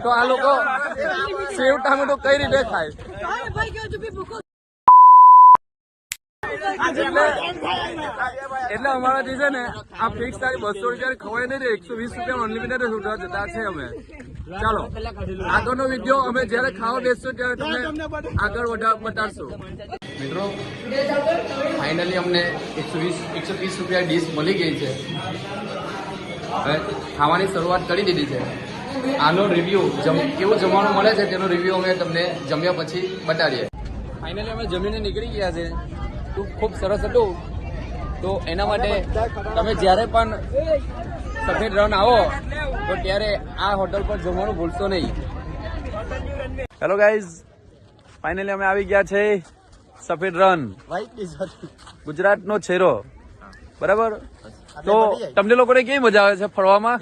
તો આ લોકો સેવ ટામેટો કઈ રીતે ખાય? એટલે અમારાથી છે ને આ ફિક્સ તારી 200 રૂપિયા ખવાય નહીં, 120 રૂપિયા અનલિમિટેડ છૂટવા જતા છે અમે. ચાલો આગળનો વિડીયો અમે જયારે ખાવા બેસશું ત્યારે તમને આગળ બતાડશું. મિત્રો ફાઇનલી અમને 130 રૂપિયા ડીશ મળી ગઈ છે. હવે ખાવાની શરૂઆત કરી દીધી છે. આનો રિવ્યુ કેવું જમવાનું મળે છે તેનો રિવ્યુ અમે તમને જમ્યા પછી બતાડીએ. ફાઇનલી અમે જમીને નીકળી ગયા છે. ખૂબ સરસ હતું. તો એના માટે તમે જ્યારે પણ સફેદ રણ આવો તો ત્યારે આ હોટલ પર જમવાનું ભૂલશો નહીં. હેલો ગાઈઝ, ફાઇનલી અમે આવી ગયા છે સફેદ રણ, ગુજરાતનો છેરો. બરાબર? તો તમને લોકોને કેવી મજા આવે છે ફરવામાં?